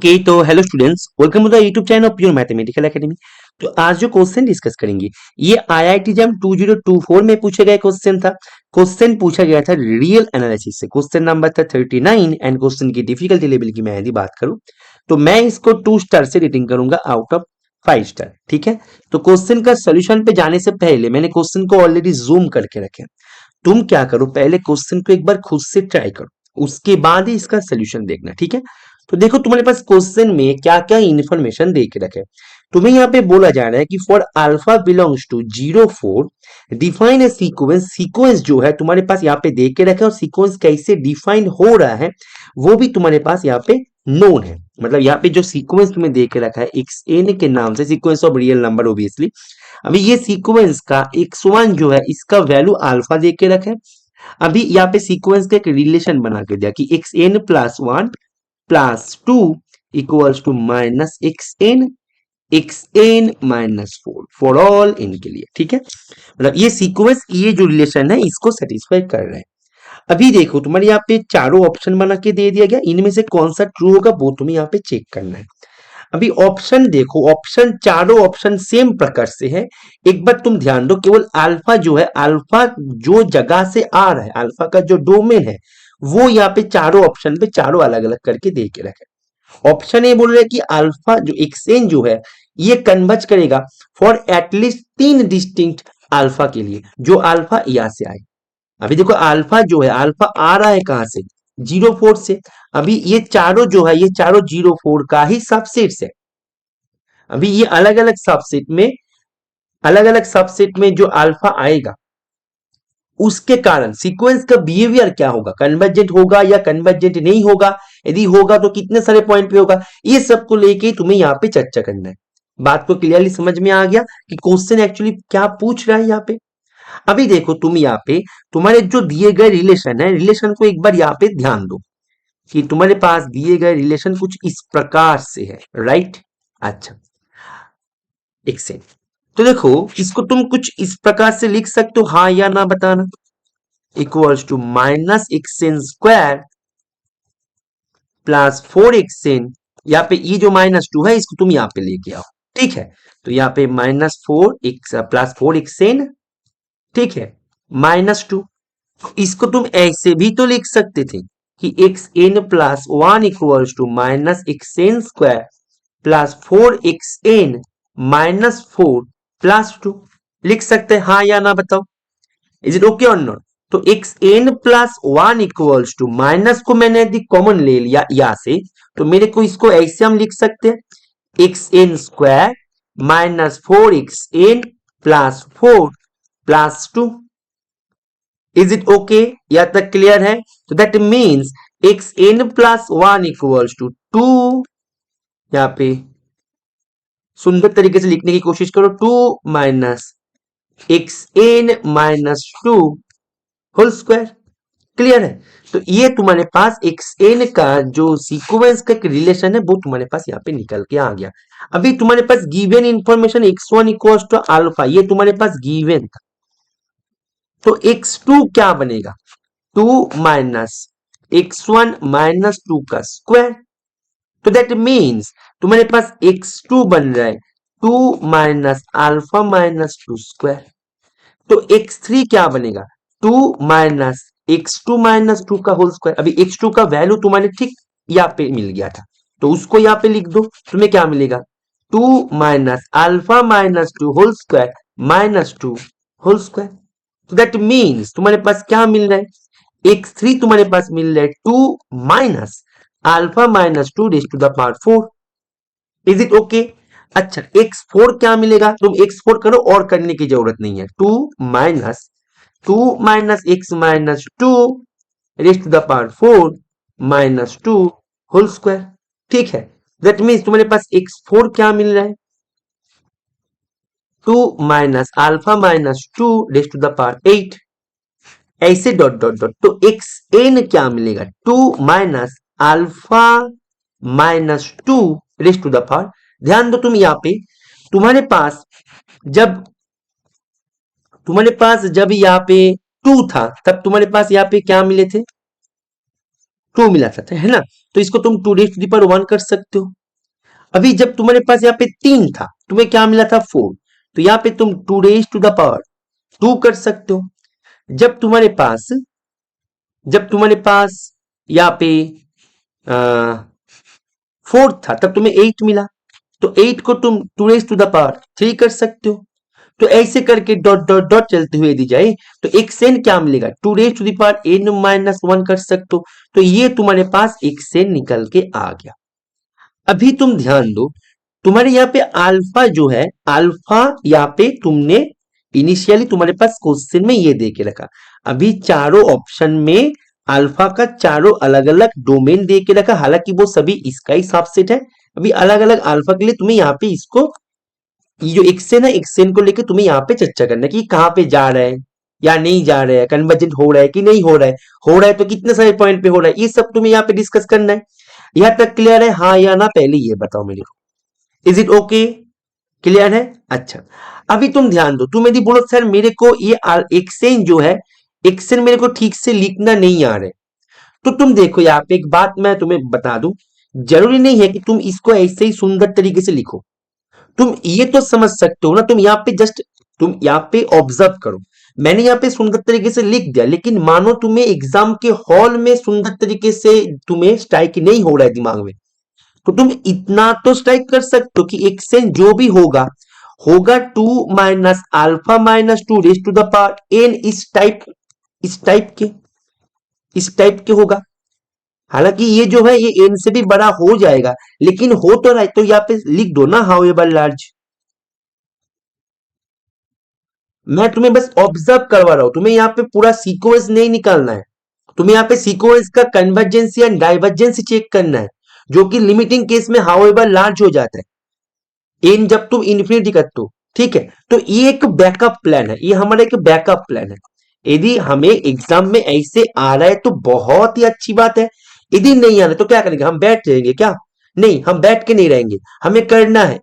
Okay तो hello students, welcome to the YouTube channel of Pure Mathematical Academy. तो आज जो क्वेश्चन डिस्कस करेंगे ये आईआईटी जैम 2024 में पूछे गए क्वेश्चन था। क्वेश्चन पूछा गया था रियल एनालिसिस से। क्वेश्चन नंबर था 39 एंड क्वेश्चन की डिफिकल्टी लेवल की मैं यदि बात करूं तो मैं इसको 2 स्टार से रेटिंग करूंगा आउट ऑफ 5 स्टार। ठीक है, तो क्वेश्चन का सोल्यूशन पे जाने से पहले मैंने क्वेश्चन को ऑलरेडी जूम करके रखे। तुम क्या करो, पहले क्वेश्चन को एक बार खुद से ट्राई करो, उसके बाद ही इसका सोल्यूशन देखना। ठीक है, तो देखो तुम्हारे पास क्वेश्चन में क्या क्या इंफॉर्मेशन दे के रखे। तुम्हें यहाँ पे बोला जा रहा है कि for alpha belongs to 04 define a sequence. Sequence जो है तुम्हारे पास यहाँ पे दे के रखे और सीक्वेंस कैसे डिफाइन हो रहा है वो भी तुम्हारे पास यहाँ पे नोन है। मतलब यहाँ पे जो सीक्वेंस तुम्हें दे के रखा है एक्स एन के नाम से, sequence of real number obviously. अभी ये सीक्वेंस का x1 जो है इसका वैल्यू अल्फा दे के रखे। अभी यहाँ पे सीक्वेंस का एक रिलेशन बना के दिया कि x n plus 1 plus 2 equals to minus x n minus 4 for all n के लिए। ठीक है, मतलब ये सीक्वेंस, ये जो रिलेशन है इसको सेटिस्फाई कर रहे हैं। अभी देखो तुम्हारे यहाँ पे चारों ऑप्शन बना के दे दिया गया, इनमें से कौन सा ट्रू होगा वो तुम्हें यहाँ पे चेक करना है। अभी ऑप्शन देखो, ऑप्शन चारों ऑप्शन सेम प्रकार से है। एक बार तुम ध्यान दो, केवल अल्फा जो है, अल्फा जो जगह से आ रहा है, अल्फा का जो डोमेन है वो यहाँ पे चारों ऑप्शन पे चारों अलग अलग करके दे के रखे। ऑप्शन ए बोल रहे कि अल्फा जो एक्सचेंज जो है ये कन्वर्ज करेगा फॉर एटलीस्ट 3 डिस्टिंक्ट अल्फा के लिए, जो अल्फा यहाँ से आए। अभी देखो अल्फा जो है, अल्फा आ रहा है कहां से, 04 से। अभी ये चारों जो है ये चारों 04 का ही सबसेट है। अभी ये अलग अलग सबसेट में जो अल्फा आएगा उसके कारण सीक्वेंस का बिहेवियर क्या होगा, कन्वर्जेंट होगा या कन्वर्जेंट नहीं होगा, यदि होगा तो कितने सारे पॉइंट पे होगा, ये सबको लेके तुम्हें यहाँ पे चर्चा करना है। बात को क्लियरली समझ में आ गया कि क्वेश्चन एक्चुअली क्या पूछ रहा है यहाँ पे। अभी देखो तुम यहाँ पे तुम्हारे जो दिए गए रिलेशन है, रिलेशन को एक बार यहाँ पे ध्यान दो कि तुम्हारे पास दिए गए रिलेशन कुछ इस प्रकार से है, राइट। अच्छा, एक सेकंड, तो देखो इसको तुम कुछ इस प्रकार से लिख सकते हो, हाँ या ना बताना। Equals to minus x n square plus 4xn। यहाँ पे ये जो -2 है इसको तुम यहाँ पे लेके आओ। ठीक है, तो यहाँ पे -4x प्लस 4xn, ठीक है, -2। इसको तुम ऐसे भी तो लिख सकते थे कि x n plus 1 equals to minus x n square plus 4xn minus 4 plus 2 लिख सकते हैं, हाँ या ना बताओ। इज इट ओके और नॉट? तो x n plus 1 equals to, minus को मैंने यदि कॉमन ले लिया यहां से तो मेरे को इसको ऐसे हम लिख सकते हैं x n square minus 4xn plus 4 plus 2। Is it okay, या तक क्लियर है? तो that means x n plus 1 equals to 2, यहां पे सुंदर तरीके से लिखने की कोशिश करो, 2 minus x n minus 2 whole square. Clear है? तो ये तुम्हारे पास एक्स एन का जो सीक्वेंस का एक रिलेशन है वो तुम्हारे पास यहाँ पे निकल के आ गया। अभी तुम्हारे पास given information x1 equals to alpha, ये तुम्हारे पास गिवन था, तो x2 क्या बनेगा, 2 माइनस x1 माइनस 2 का स्क्वायर। तो दैट मीन्स तुम्हारे पास x2 बन रहा है 2 माइनस अल्फा माइनस 2 स्क्वायर। तो x3 क्या बनेगा, 2 माइनस x2 माइनस 2 का होल स्क्वायर। अभी x2 का वैल्यू तुम्हारे ठीक यहाँ पे मिल गया था तो उसको यहाँ पे लिख दो, तुम्हें क्या मिलेगा, 2 minus alpha minus 2 whole square minus 2 whole square. तो दैट मीन्स तुम्हारे पास क्या मिल रहा है, x3 तुम्हारे पास मिल रहा है 2 minus alpha minus 2 raise to the power 4। Is it okay? अच्छा, x4 क्या मिलेगा, तुम x4 करो और करने की जरूरत नहीं है, 2 minus x minus 2 raise to the power 4 minus 2 whole square. ठीक है, दैट मीन्स तुम्हारे पास x4 क्या मिल रहा है, 2 minus alpha minus 2 raise to the power 8, ऐसे डॉट डॉट डॉट। तो एक्स एन क्या मिलेगा, 2 minus alpha minus 2 raise to the power. ध्यान दो तुम यहाँ पे, तुम्हारे पास जब यहाँ पे 2 था तब तुम्हारे पास यहाँ पे क्या मिले थे, टू मिला था, है ना। तो इसको तुम two raise to the power one कर सकते हो। अभी जब तुम्हारे पास यहाँ पे तीन था, तुम्हें क्या मिला था, फोर, तो यहाँ पे तुम two raise to the power two कर सकते हो। जब तुम्हारे पास जब तुम्हारे पास यहाँ पे फोर था, तब तुम्हें एट मिला, तो एट को तुम two raise to the power three कर सकते हो। तो ऐसे करके डॉट डॉट डॉट चलते हुए दी जाए तो एक्सएन क्या मिलेगा, two raise to the power n minus one कर सकते हो। तो ये तुम्हारे पास एक्सएन निकल के आ गया। अभी तुम ध्यान दो, तुम्हारे यहाँ पे अल्फा जो है, अल्फा यहाँ पे तुमने इनिशियली तुम्हारे पास क्वेश्चन में ये दे के रखा। अभी चारों ऑप्शन में अल्फा का चारों अलग अलग डोमेन दे के रखा, हालांकि वो सभी इसका ही सबसेट है। अभी अलग अलग अल्फा के लिए तुम्हें यहाँ पे इसको, ये जो एक्सेन है, एक्सेन को लेकर तुम्हें यहाँ पे चर्चा करना है कि कहाँ पे जा रहा है या नहीं जा रहा है, कन्वर्जेंट हो रहा है कि नहीं हो रहा है, हो रहा है तो कितने सारे पॉइंट पे हो रहा है, ये सब तुम्हें यहाँ पे डिस्कस करना है। यहाँ तक क्लियर है, हाँ या ना, पहले ये बताओ मेरे को, इज इट ओके, क्लियर है। अच्छा, अभी तुम ध्यान दो, तुम यदि बोलो सर मेरे को ये एक्सेन जो है, एक्सेन मेरे को ठीक से लिखना नहीं आ रहा है, तो तुम देखो यहाँ पे एक बात मैं तुम्हें बता दूं, जरूरी नहीं है कि तुम इसको ऐसे ही सुंदर तरीके से लिखो। तुम ये तो समझ सकते हो ना, तुम यहाँ पे जस्ट, तुम यहाँ पे ऑब्जर्व करो, मैंने यहाँ पे सुंदर तरीके से लिख दिया, लेकिन मानो तुम्हें एग्जाम के हॉल में सुंदर तरीके से तुम्हें स्ट्राइक नहीं हो रहा है दिमाग में, तो तुम इतना तो स्ट्राइक कर सकते हो कि एक्सचेंज जो भी होगा, होगा two minus alpha minus two raise to the power n, इस टाइप के होगा। हालांकि ये जो है ये एन से भी बड़ा हो जाएगा, लेकिन हो तो रहा है, तो यहाँ पे लिख दो ना हाउ एवर लार्ज। मैं तुम्हें बस ऑब्जर्व करवा रहा हूं, तुम्हें यहाँ पे पूरा सीक्वेंस नहीं निकालना है, तुम्हें यहाँ पे सीक्वेंस का कन्वर्जेंसी एंड डाइवर्जेंसी चेक करना है, जो कि लिमिटिंग केस में हाउ एवर लार्ज हो जाता है एन जब तुम इन्फिनिटी करते हो। ठीक है, तो ये एक बैकअप प्लान है, ये हमारा एक बैकअप प्लान है। यदि हमें एग्जाम में ऐसे आ रहा है तो बहुत ही अच्छी बात है, यदि नहीं आ रहा है तो क्या करेंगे, हम बैठ जाएंगे क्या, नहीं हम बैठ के नहीं रहेंगे, हमें करना है,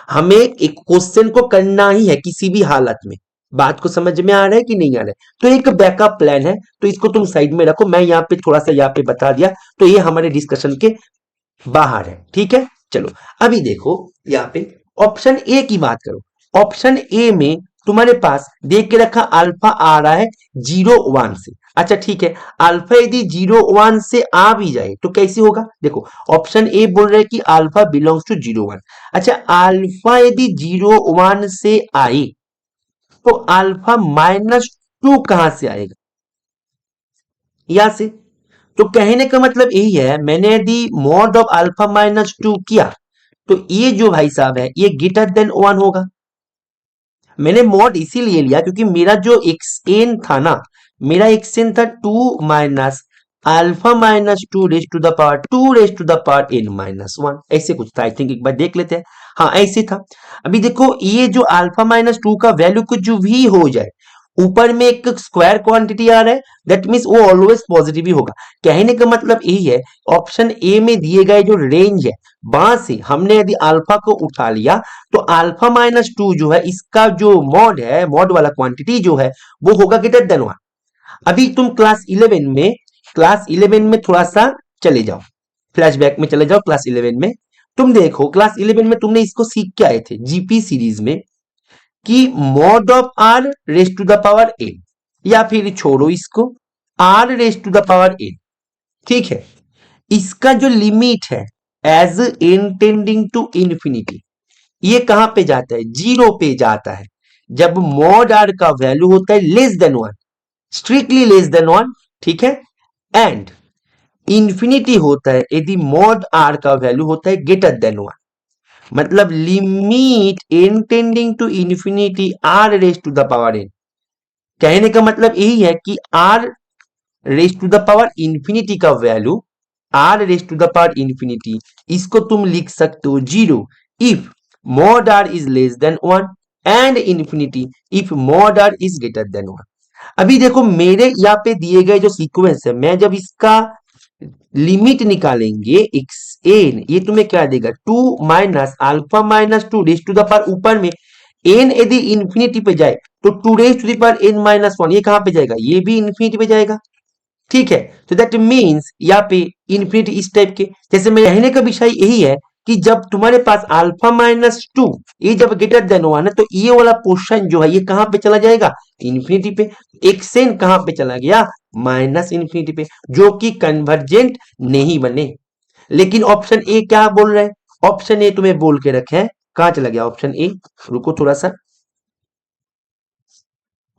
हमें एक क्वेश्चन को करना ही है किसी भी हालत में। बात को समझ में आ रहा है कि नहीं आ रहा है, तो एक बैकअप प्लान है, तो इसको तुम साइड में रखो, मैं यहाँ पे थोड़ा सा यहाँ पे बता दिया, तो ये हमारे डिस्कशन के बाहर है। ठीक है, चलो अभी देखो यहाँ पे ऑप्शन ए की बात करो। ऑप्शन ए में तुम्हारे पास देख के रखा अल्फा आ रहा है जीरो वन से। अच्छा ठीक है, अल्फा यदि जीरो वन से आ भी जाए तो कैसे होगा, देखो ऑप्शन ए बोल रहे हैं कि alpha belongs to zero one. अच्छा, अल्फा यदि जीरो वन से आए तो अल्फा माइनस टू कहां से आएगा, यहां से। तो कहने का मतलब यही है, मैंने यदि mod of alpha minus to किया तो ये जो भाई साहब है ये ग्रेटर देन वन होगा। मैंने मॉड इसीलिए लिया क्योंकि मेरा जो एक्सएन था ना, मेरा एक्सएन था two minus alpha minus two raise to the power two raise to the power n minus one, ऐसे कुछ था। आई थिंक एक बार देख लेते हैं, हाँ ऐसे था। अभी देखो ये जो अल्फा माइनस टू का वैल्यू कुछ भी हो जाए, ऊपर में एक स्क्वायर क्वांटिटी आ रहा है, दैट मीन्स वो ऑलवेज पॉजिटिव ही होगा। कहने का मतलब यही है, ऑप्शन ए में दिए गए जो रेंज है, वहां से हमने यदि अल्फा को उठा लिया तो अल्फा माइनस टू जो है इसका जो मॉड है, मॉड वाला क्वांटिटी जो है वो होगा ग्रेटर देन वन। अभी तुम क्लास इलेवन में थोड़ा सा चले जाओ, फ्लैशबैक में चले जाओ क्लास इलेवन में। तुम देखो क्लास इलेवन में तुमने इसको सीख के आए थे जीपी सीरीज में कि mod of r raise to the power n, या फिर छोड़ो इसको, r raise to the power n. ठीक है, इसका जो लिमिट है as n tending to infinity, ये कहां पे जाता है, जीरो पे जाता है जब मॉड आर का वैल्यू होता है less than one, strictly less than one. ठीक है, एंड इंफिनिटी होता है यदि मॉड आर का वैल्यू होता है ग्रेटर देन वन। मतलब limit n tending to infinity r raise to the power n. कहने का मतलब यही है कि r raise to the power infinity का value, r raise to the power infinity, इसको तुम लिख सकते हो zero if mod r is less than one, and infinity if mod r is greater than one. अभी देखो मेरे यहाँ पे दिए गए जो सीक्वेंस है, मैं जब इसका लिमिट निकालेंगे एक्स एन, ये तुम्हें क्या देगा, two minus alpha minus two raise to the power, ऊपर में एन यदि इंफिनिटी पे जाए तो two raise to the power n minus one, ये कहां पे जाएगा, ये भी इंफिनिटी पे जाएगा। ठीक है। तो दैट मीन्स यहाँ पे इन्फिनिटी इस टाइप के, जैसे मैं कहने का विषय यही है कि जब तुम्हारे पास अल्फा माइनस टू ये जब ग्रेटर देन वन है तो ये वाला पोर्शन जो है ये कहां पे चला जाएगा, इन्फिनिटी पे। एक्सेन कहां पे चला गया, माइनस इन्फिनिटी पे, जो कि कन्वर्जेंट नहीं बने। लेकिन ऑप्शन ए क्या बोल रहा है, ऑप्शन ए तुम्हें बोल के रखे हैं, कहां चला गया ऑप्शन ए, रुको थोड़ा सा।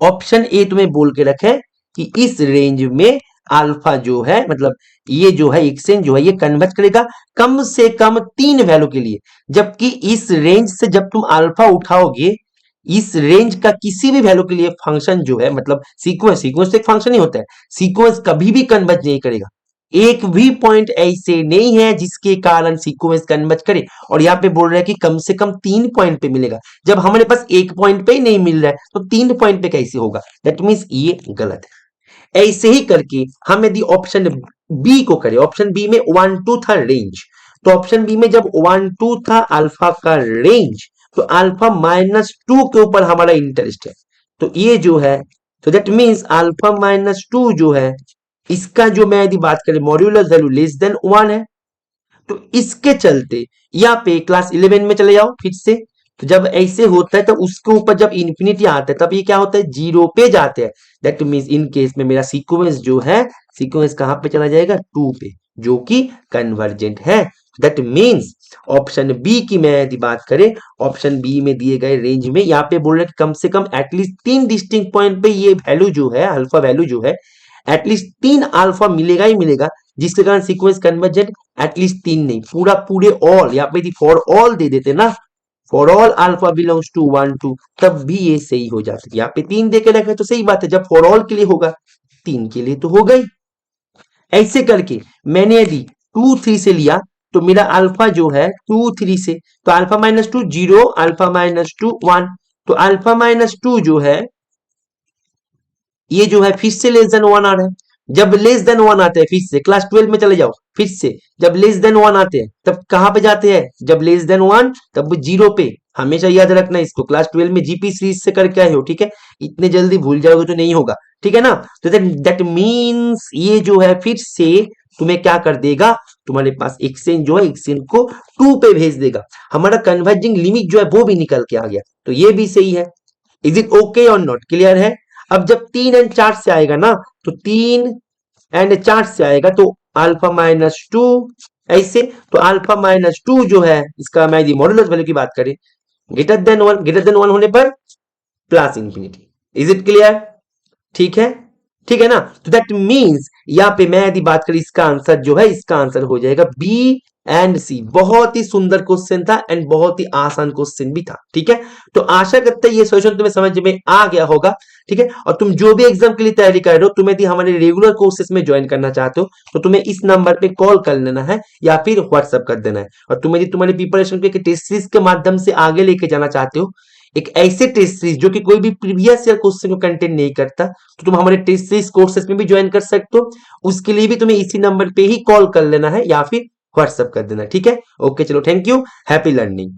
ऑप्शन ए तुम्हें बोल के रखे कि इस रेंज में अल्फा जो है मतलब ये जो है एक्सचेंज जो है ये कन्वर्ट करेगा कम से कम 3 वैल्यू के लिए। जबकि इस रेंज से जब तुम अल्फा उठाओगे, इस रेंज का किसी भी वैल्यू के लिए फंक्शन जो है मतलब सीक्वेंस, सीक्वेंस तो एक फंक्शन ही होता है, सीक्वेंस कभी भी कन्वर्ट नहीं करेगा। एक भी पॉइंट ऐसे नहीं है जिसके कारण सीक्वेंस कन्वर्ट करे। और यहाँ पे बोल रहा है कि कम से कम 3 पॉइंट पे मिलेगा, जब हमारे पास एक पॉइंट पे ही नहीं मिल रहा है तो 3 पॉइंट पे कैसे होगा, दैट मीन्स ये गलत है। ऐसे ही करके हम यदि ऑप्शन बी को करें, ऑप्शन बी में 1 2 था रेंज, तो ऑप्शन बी में जब 1 2 था अल्फा का रेंज, तो अल्फा -2 के ऊपर हमारा इंटरेस्ट है। तो ये जो है, तो दैट मीन्स अल्फा -2 जो है इसका जो मैं यदि बात करें मॉड्यूलस वैल्यू लेस देन 1 है। तो इसके चलते यहाँ पे क्लास 11 में चले जाओ फिर से, तो जब ऐसे होता है तो उसके ऊपर जब इंफिनिटी आता है तब ये क्या होता है, 0 पे जाते हैं। दैट मीन्स इन केस में मेरा सीक्वेंस जो है, सीक्वेंस कहां पे चला जाएगा, 2 पे, जो कि कन्वर्जेंट है। दैट मीन्स ऑप्शन बी की मैं यदि बात करें, ऑप्शन बी में दिए गए रेंज में यहाँ पे बोल रहे हैं कम से कम एटलीस्ट 3 डिस्टिंक्ट पॉइंट पे ये वैल्यू जो है, अल्फा वैल्यू जो है एटलीस्ट 3 अल्फा मिलेगा ही मिलेगा, जिसके कारण सीक्वेंस कन्वर्जेंट। एटलीस्ट 3 नहीं, पूरा पूरे ऑल, यहाँ पे फॉर ऑल दे देते ना, for all alpha belongs to 1 2, तब भी ये सही हो जाता है। यहाँ पे 3 दे के रखे तो सही बात है, जब फॉर ऑल के लिए होगा 3 के लिए तो हो गई। ऐसे करके मैंने यदि 2 3 से लिया तो मेरा अल्फा जो है 2 3 से, तो अल्फा -2 0, अल्फा -2 1, तो अल्फा -2 जो है ये जो है फिर से लेस देन 1 आ रहा है। जब लेस देन 1 आते हैं फिर से क्लास 12 में चले जाओ, फिर से जब लेस देन 1 आते हैं तब कहां पे जाते हैं, जब लेस देन 1 तब 0 पे। हमेशा याद रखना इसको, क्लास 12 में जीपी सीरीज से करके आए हो, ठीक है, इतने जल्दी भूल जाओगे तो नहीं होगा, ठीक है ना। तो दैट मीन्स ये जो है फिर से तुम्हें क्या कर देगा, तुम्हारे पास एक्सचेंज जो है एक्सचेंज को 2 पे भेज देगा। हमारा कन्वर्जिंग लिमिट जो है वो भी निकल के आ गया, तो ये भी सही है। इज इट ओके और नॉट, क्लियर है। अब जब 3 एंड 4 से आएगा ना, तो 3 एंड 4 से आएगा तो अल्फा -2 ऐसे, तो अल्फा -2 जो है इसका मैं यदि मॉडुलस वैल्यू की बात करें ग्रेटर देन 1 होने पर plus infinity. Is it clear, ठीक है, ठीक है ना। तो दैट मीन्स यहाँ पे मैं यदि बात करें इसका आंसर जो है, इसका आंसर हो जाएगा बी एंड सी। बहुत ही सुंदर क्वेश्चन था एंड बहुत ही आसान क्वेश्चन भी था, ठीक है। तो आशा करते हैं ये सॉल्यूशन तुम्हें समझ में आ गया होगा, ठीक है। और तुम जो भी एग्जाम के लिए तैयारी कर रहे हो, तुम यदि हमारे रेगुलर कोर्सेज में ज्वाइन करना चाहते हो तो तुम्हें इस नंबर पे कॉल कर लेना है या फिर व्हाट्सअप कर देना है। और तुम यदि तुम्हारी प्रिपरेशन को टेस्ट सीरीज के माध्यम से आगे लेके जाना चाहते हो, एक ऐसे टेस्ट सीरीज जो कि कोई भी प्रीवियस ईयर क्वेश्चन को कंटेन नहीं करता, तो तुम हमारे टेस्ट सीरीज कोर्सेज में भी ज्वाइन कर सकते हो। उसके लिए भी तुम्हें इसी नंबर पे ही कॉल कर लेना है या फिर व्हाट्सअप कर देना, ठीक है। ओके चलो, थैंक यू, हैप्पी लर्निंग।